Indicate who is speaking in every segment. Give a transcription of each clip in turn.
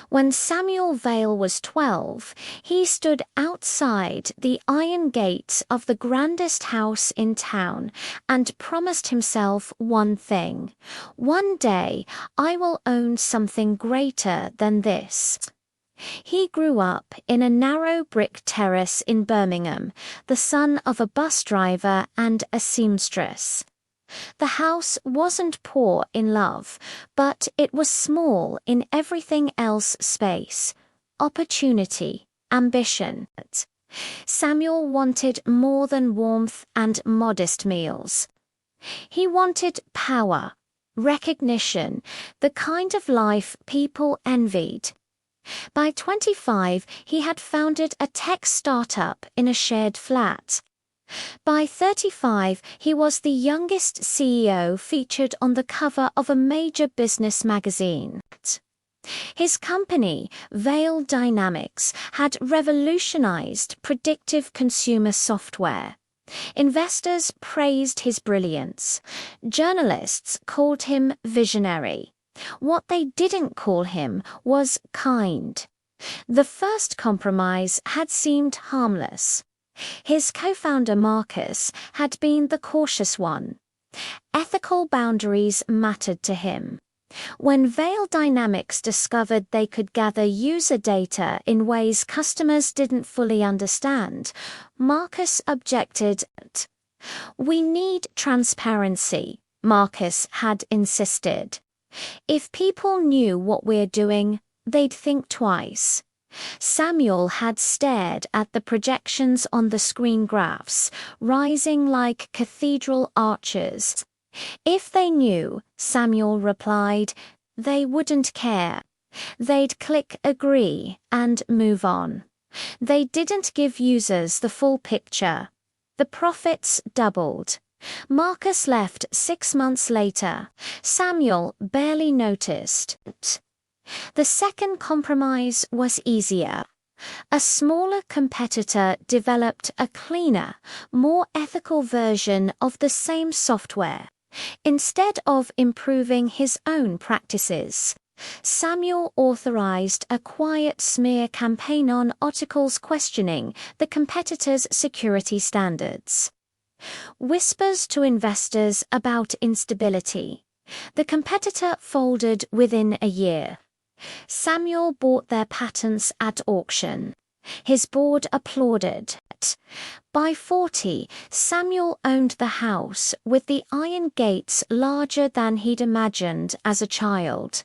Speaker 1: When Samuel Vale was 12, he stood outside the iron gates of the grandest house in town and promised himself one thing: "One day I will own something greater than this." He grew up in a narrow brick terrace in Birmingham, the son of a bus driver and a seamstress. The house wasn't poor in love, but it was small in everything else: space, opportunity, ambition. Samuel wanted more than warmth and modest meals. He wanted power, recognition, the kind of life people envied. By 25, he had founded a tech startup in a shared flat. By 35, he was the youngest CEO featured on the cover of a major business magazine. His company, Vale Dynamics, had revolutionized predictive consumer software. Investors praised his brilliance. Journalists called him visionary. What they didn't call him was kind. The first compromise had seemed harmless. His co-founder Marcus had been the cautious one. Ethical boundaries mattered to him. When Vale Dynamics discovered they could gather user data in ways customers didn't fully understand, Marcus objected. "We need transparency," Marcus had insisted. "If people knew what we're doing, they'd think twice." Samuel had stared at the projections on the screen graphs, rising like cathedral arches. "If they knew," Samuel replied, "they wouldn't care. They'd click agree and move on." They didn't give users the full picture. The profits doubled. Marcus left 6 months later. Samuel barely noticed. The second compromise was easier. A smaller competitor developed a cleaner, more ethical version of the same software. Instead of improving his own practices, Samuel authorized a quiet smear campaign on articles questioning the competitor's security standards. Whispers to investors about instability. The competitor folded within a year. Samuel bought their patents at auction. His board applauded. By 40, Samuel owned the house with the iron gates larger than he'd imagined as a child.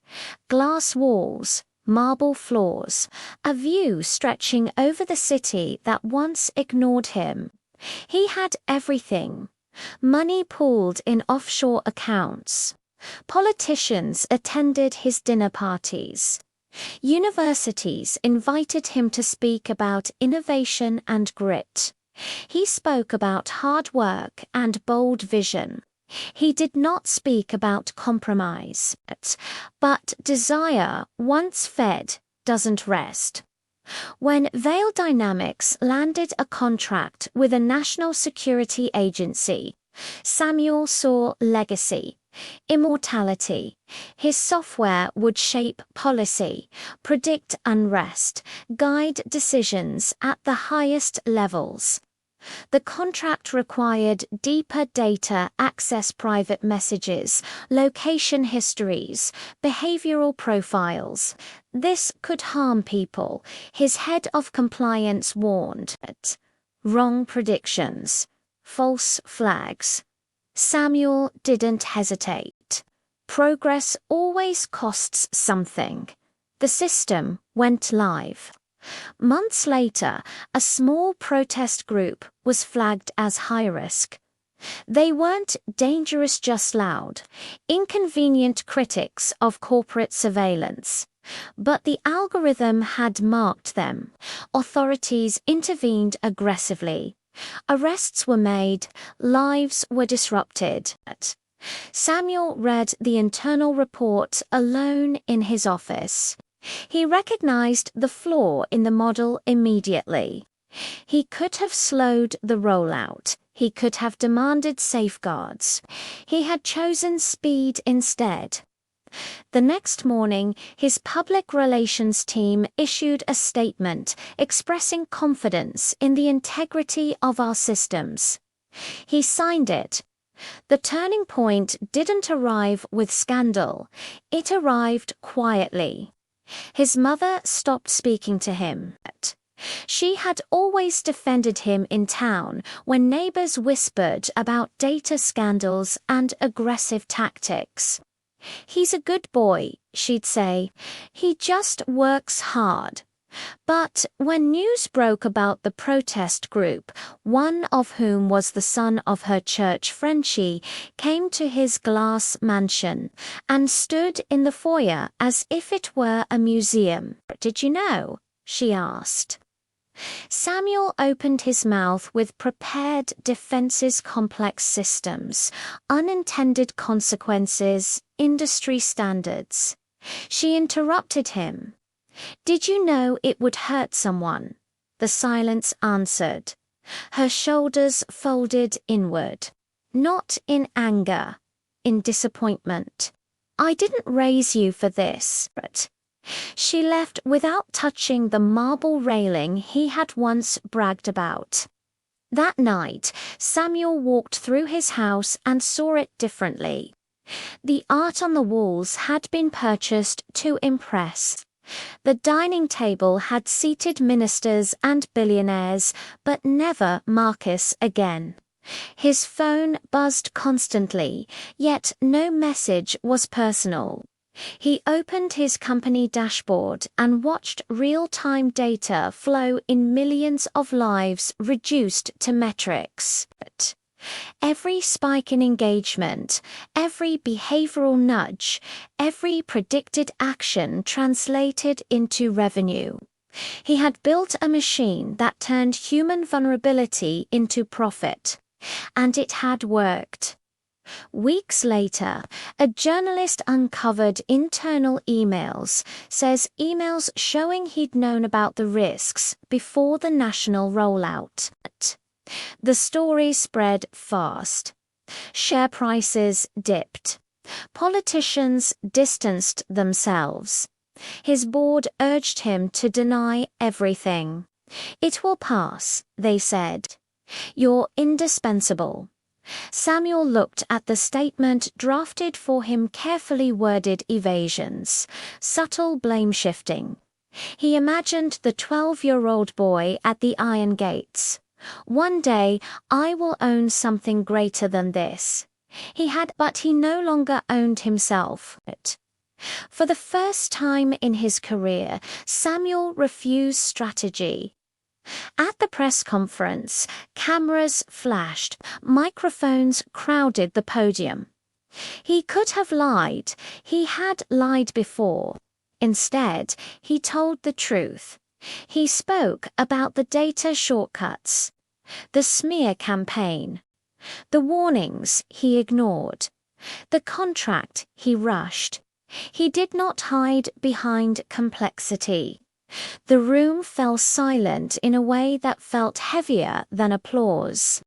Speaker 1: Glass walls, marble floors, a view stretching over the city that once ignored him. He had everything. Money pooled in offshore accounts. Politicians attended his dinner parties. Universities invited him to speak about innovation and grit. He spoke about hard work and bold vision. He did not speak about compromise. But desire, once fed, doesn't rest. When Vale Dynamics landed a contract with a national security agency, Samuel saw legacy, immortality. His software would shape policy, predict unrest, guide decisions at the highest levels. The contract required deeper data access, private messages, location histories, behavioral profiles. This could harm people, his head of compliance warned. Wrong predictions. False flags. Samuel didn't hesitate. Progress always costs something. The system went live. Months later, a small protest group was flagged as high risk. They weren't dangerous, just loud, inconvenient critics of corporate surveillance. But the algorithm had marked them. Authorities intervened aggressively. Arrests were made, lives were disrupted. Samuel read the internal report alone in his office. He recognized the flaw in the model immediately. He could have slowed the rollout. He could have demanded safeguards. He had chosen speed instead. The next morning, his public relations team issued a statement expressing confidence in the integrity of our systems. He signed it. The turning point didn't arrive with scandal. It arrived quietly. His mother stopped speaking to him. She had always defended him in town when neighbors whispered about data scandals and aggressive tactics. "He's a good boy," she'd say. "He just works hard." But when news broke about the protest group, one of whom was the son of her church Frenchie, came to his glass mansion and stood in the foyer as if it were a museum. "Did you know?" she asked. Samuel opened his mouth with prepared defenses, complex systems, unintended consequences, industry standards. She interrupted him. "Did you know it would hurt someone?" The silence answered. Her shoulders folded inward. Not in anger, in disappointment. "I didn't raise you for this." But she left without touching the marble railing he had once bragged about. That night, Samuel walked through his house and saw it differently. The art on the walls had been purchased to impress. The dining table had seated ministers and billionaires, but never Marcus again. His phone buzzed constantly, yet no message was personal. He opened his company dashboard and watched real-time data flow in millions of lives reduced to metrics. Every spike in engagement, every behavioral nudge, every predicted action translated into revenue. He had built a machine that turned human vulnerability into profit. And it had worked. Weeks later, a journalist uncovered internal emails, says emails showing he'd known about the risks before the national rollout. The story spread fast. Share prices dipped. Politicians distanced themselves. His board urged him to deny everything. "It will pass," they said. "You're indispensable." Samuel looked at the statement drafted for him, carefully worded evasions, subtle blame shifting. He imagined the 12-year-old boy at the iron gates. "One day, I will own something greater than this." But he no longer owned himself. For the first time in his career, Samuel refused strategy. At the press conference, cameras flashed, microphones crowded the podium. He could have lied. He had lied before. Instead, he told the truth. He spoke about the data shortcuts, the smear campaign, the warnings he ignored, the contract he rushed. He did not hide behind complexity. The room fell silent in a way that felt heavier than applause.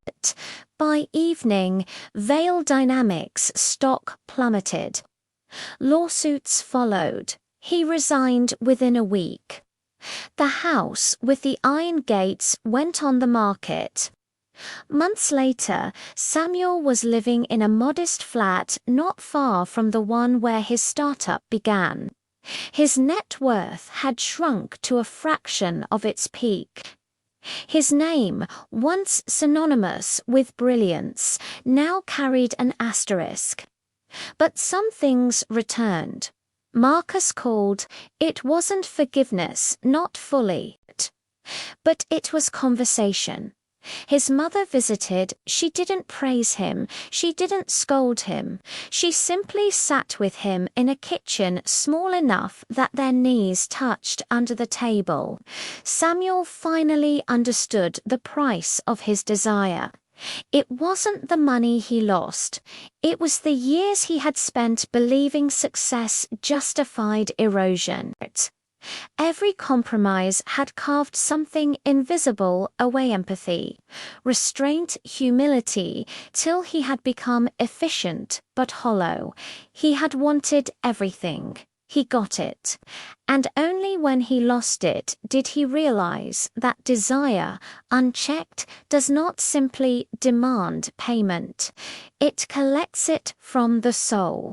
Speaker 1: By evening, Vail Dynamics stock plummeted. Lawsuits followed. He resigned within a week. The house with the iron gates went on the market. Months later, Samuel was living in a modest flat not far from the one where his startup began. His net worth had shrunk to a fraction of its peak. His name, once synonymous with brilliance, now carried an asterisk. But some things returned. Marcus called. It wasn't forgiveness, not fully. But it was conversation. His mother visited. She didn't praise him. She didn't scold him. She simply sat with him in a kitchen small enough that their knees touched under the table. Samuel finally understood the price of his desire. It wasn't the money he lost. It was the years he had spent believing success justified erosion. Every compromise had carved something invisible away empathy, restraint, humility, till he had become efficient but hollow. He had wanted everything. He got it. And only when he lost it did he realize that desire, unchecked, does not simply demand payment. It collects it from the soul.